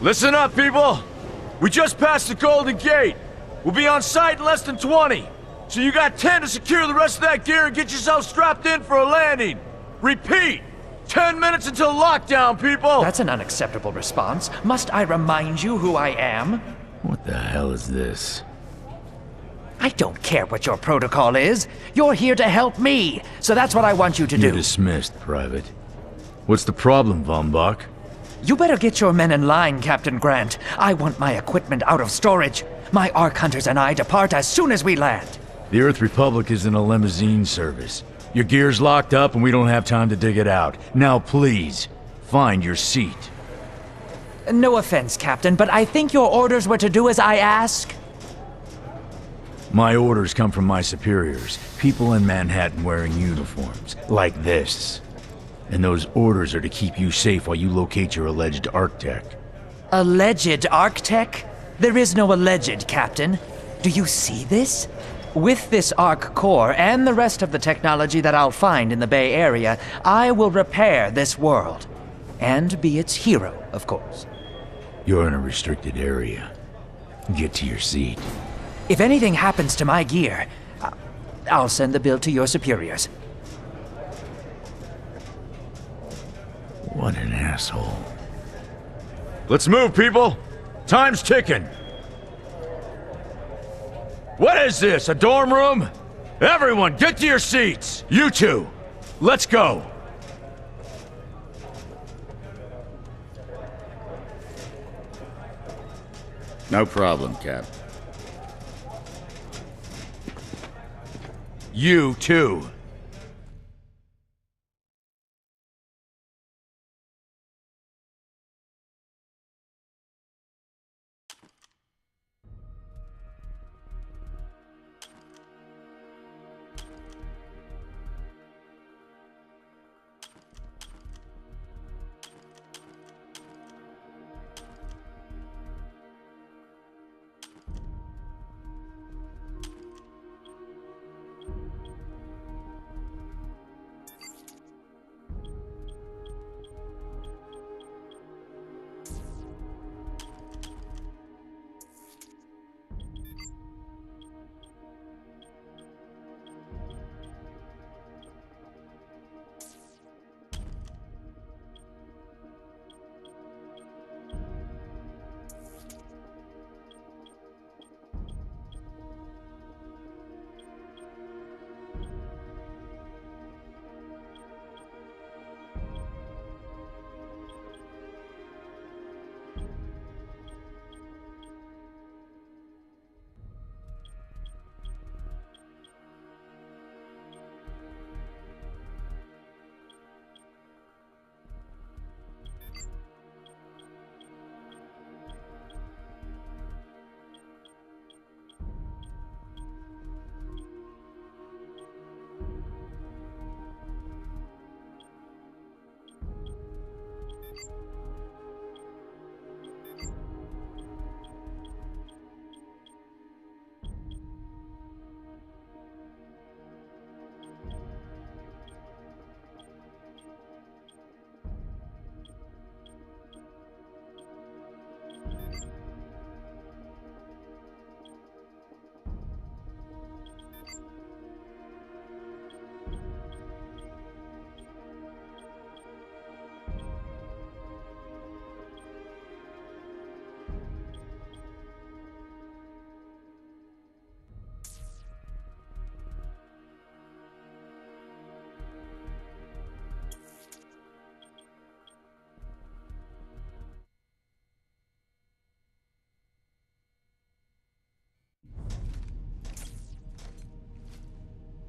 Listen up, people! We just passed the Golden Gate. We'll be on site in less than 20. So you got 10 to secure the rest of that gear and get yourself strapped in for a landing. Repeat! 10 minutes until lockdown, people! That's an unacceptable response. Must I remind you who I am? What the hell is this? I don't care what your protocol is. You're here to help me, so that's what I want you to You're do. dismissed, Private. What's the problem, Von Bach? You better get your men in line, Captain Grant. I want my equipment out of storage. My Ark Hunters and I depart as soon as we land. The Earth Republic is in a limousine service. Your gear's locked up and we don't have time to dig it out. Now please, find your seat. No offense, Captain, but I think your orders were to do as I ask. My orders come from my superiors. People in Manhattan wearing uniforms, like this. And those orders are to keep you safe while you locate your alleged Arctech. Alleged Arctech? There is no alleged, Captain. Do you see this? With this Ark core and the rest of the technology that I'll find in the Bay Area, I will repair this world. And be its hero, of course. You're in a restricted area. Get to your seat. If anything happens to my gear, I'll send the bill to your superiors. What an asshole. Let's move, people! Time's ticking! What is this, a dorm room? Everyone, get to your seats! You two, let's go! No problem, Cap. You too.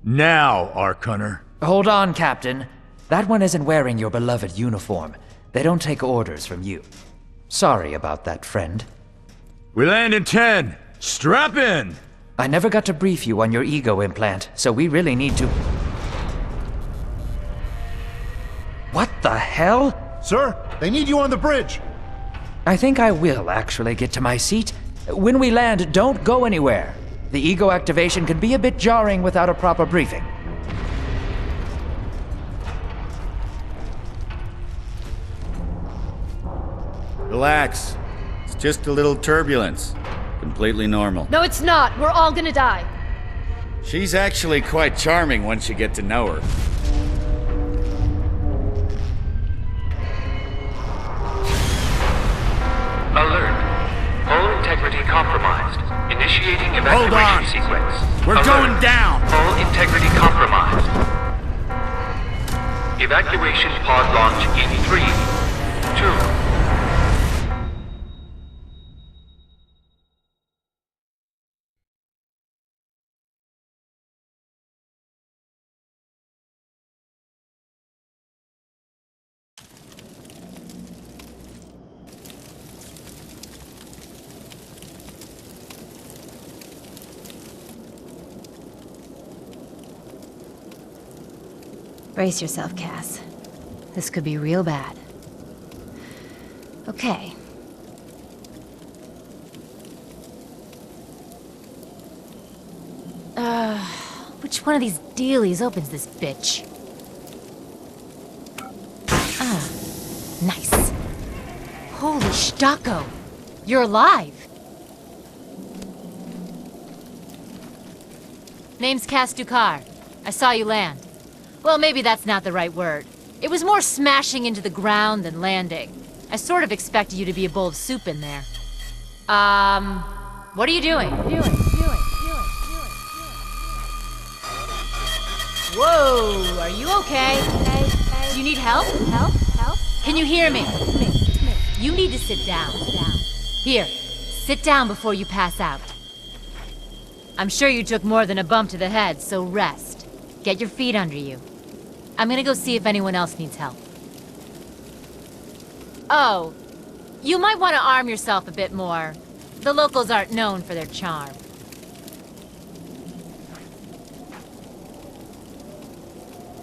Now, Ark Hunter. Hold on, Captain. That one isn't wearing your beloved uniform. They don't take orders from you. Sorry about that, friend. We land in 10. Strap in! I never got to brief you on your ego implant, so we really need to... What the hell? Sir, they need you on the bridge. I think I will actually get to my seat. When we land, don't go anywhere. The ego activation can be a bit jarring without a proper briefing. Relax. just a little turbulence. Completely normal. No, it's not. We're all gonna die. She's actually quite charming once you get to know her. Alert. Hull integrity compromised. Initiating Hold on. evacuation sequence. We're Alert. going down. Hull integrity compromised. Evacuation pod launch in 3, 2, Brace yourself, Cass. This could be real bad. Okay. Which one of these dealies opens this bitch? Ah, nice. Holy Stocko! You're alive! Name's Cass Dukar. I saw you land. Well, maybe that's not the right word. It was more smashing into the ground than landing. I sort of expected you to be a bowl of soup in there. What are you doing? Whoa, are you okay? Do you need help? Help? Can you hear me? You need to sit down. Here, sit down before you pass out. I'm sure you took more than a bump to the head, so rest. Get your feet under you. I'm gonna go see if anyone else needs help. Oh, you might want to arm yourself a bit more. The locals aren't known for their charm.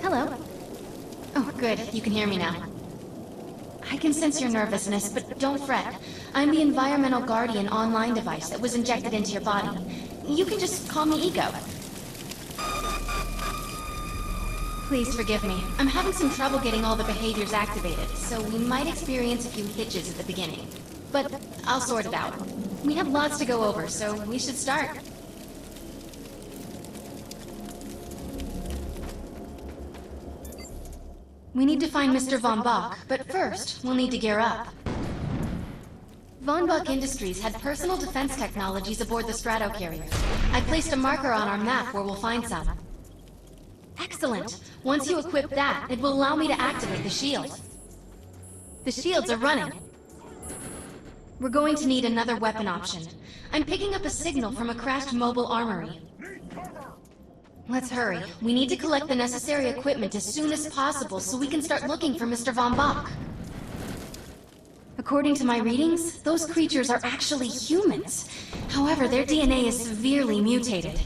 Hello. Oh, good. You can hear me now. I can sense your nervousness, but don't fret. I'm the Environmental Guardian online device that was injected into your body. You can just call me Ego. Please forgive me. I'm having some trouble getting all the behaviors activated, so we might experience a few hitches at the beginning. But I'll sort it out. We have lots to go over, so we should start. We need to find Mr. Von Bach, but first, we'll need to gear up. Von Bach Industries had personal defense technologies aboard the Stratocarrier. I placed a marker on our map where we'll find some. Excellent! Once you equip that, it will allow me to activate the shield. The shields are running. We're going to need another weapon option. I'm picking up a signal from a crashed mobile armory. Let's hurry. We need to collect the necessary equipment as soon as possible so we can start looking for Mr. Von Bach. According to my readings, those creatures are actually humans. However, their DNA is severely mutated.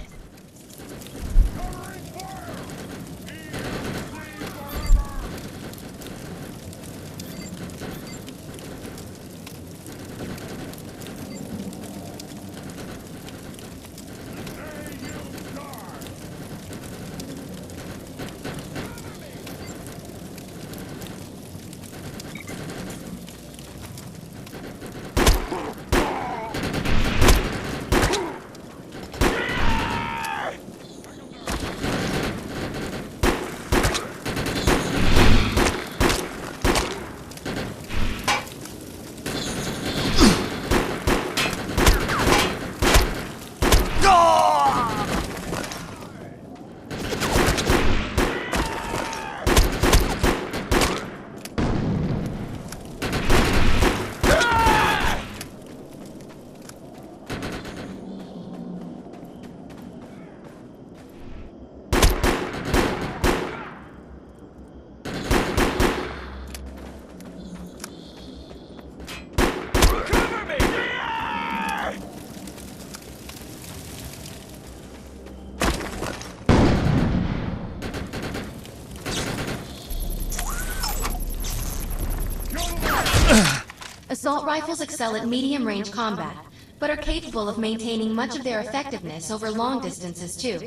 Assault rifles excel at medium-range combat, but are capable of maintaining much of their effectiveness over long distances, too.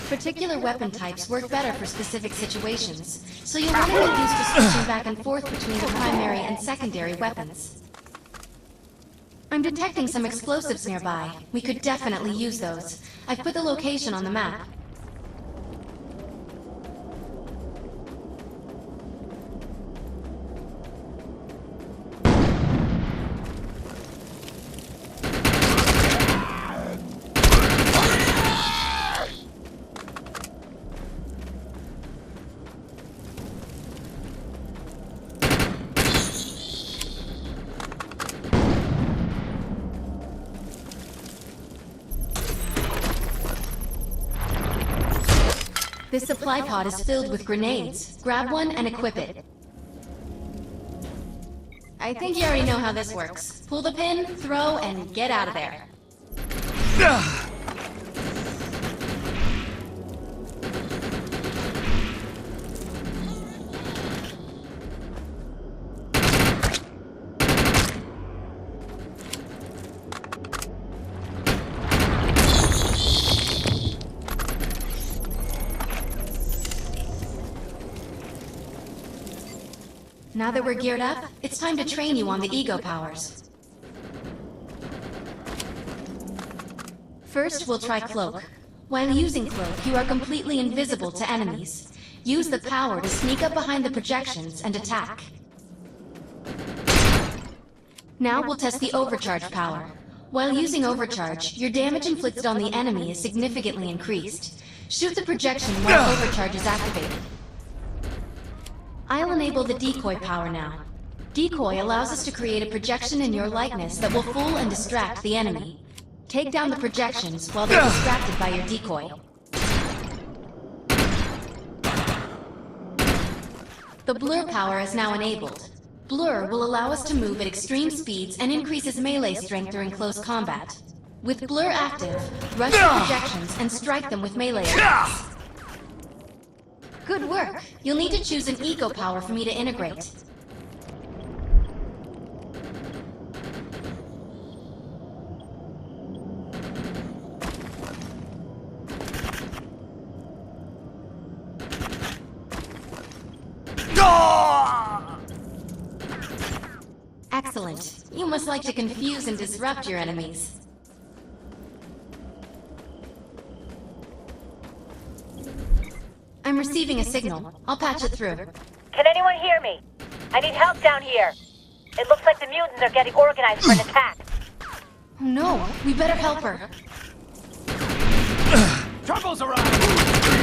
Particular weapon types work better for specific situations, so you'll want to get used to switching back and forth between the primary and secondary weapons. I'm detecting some explosives nearby. We could definitely use those. I've put the location on the map. This supply pod is filled with grenades. Grab one and equip it. I think you already know how this works. Pull the pin, throw, and get out of there. Now that we're geared up, it's time to train you on the ego powers. First, we'll try Cloak. While using Cloak, you are completely invisible to enemies. Use the power to sneak up behind the projections and attack. Now we'll test the Overcharge power. While using Overcharge, your damage inflicted on the enemy is significantly increased. Shoot the projection while Overcharge is activated. I'll enable the decoy power now. Decoy allows us to create a projection in your likeness that will fool and distract the enemy. Take down the projections while they're distracted by your decoy. The blur power is now enabled. Blur will allow us to move at extreme speeds and increases melee strength during close combat. With blur active, rush the projections and strike them with melee attacks. Good work! You'll need to choose an eco power for me to integrate. Excellent. You must like to confuse and disrupt your enemies. I'm receiving a signal. I'll patch it through. Can anyone hear me? I need help down here. It looks like the mutants are getting organized for an attack. Oh no, we better help her. Trouble's around!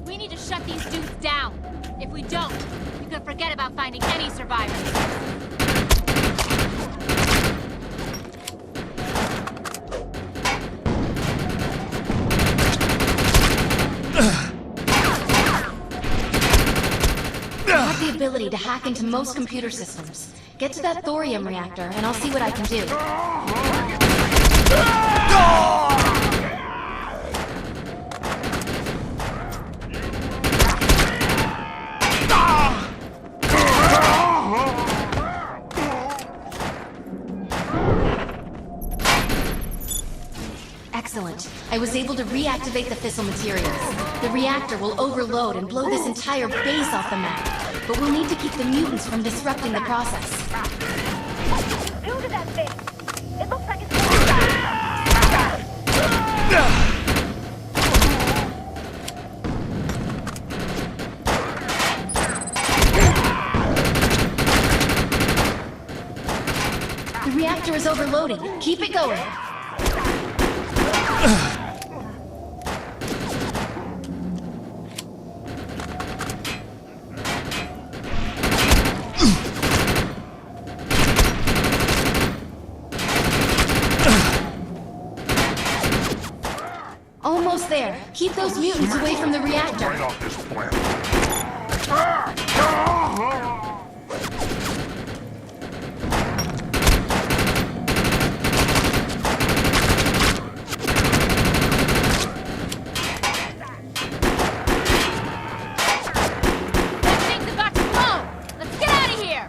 We need to shut these dudes down. If we don't, we could forget about finding any survivors. I have the ability to hack into most computer systems. Get to that thorium reactor, and I'll see what I can do. Excellent. I was able to reactivate the fissile materials. The reactor will overload and blow this entire base off the map. But we'll need to keep the mutants from disrupting the process. Do to that thing! It looks like it's The reactor is overloading. Keep it going. there. Keep those mutants away from the reactor. Right off this planet. That thing's about to blow! Let's get out of here!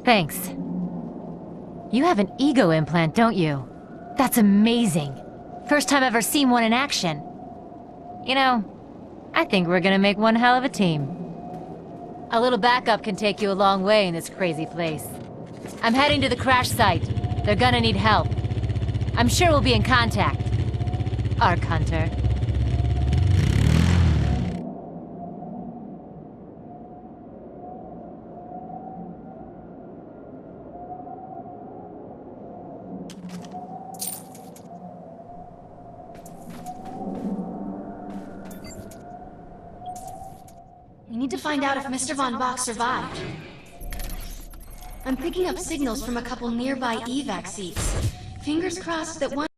Thanks. You have an ego implant, don't you? That's amazing. First time I've ever seen one in action. You know, I think we're gonna make one hell of a team. A little backup can take you a long way in this crazy place. I'm heading to the crash site. They're gonna need help. I'm sure we'll be in contact. Arc Hunter. We need to find out if Mr. Von Bach survived. I'm picking up signals from a couple nearby evac seats. Fingers crossed that one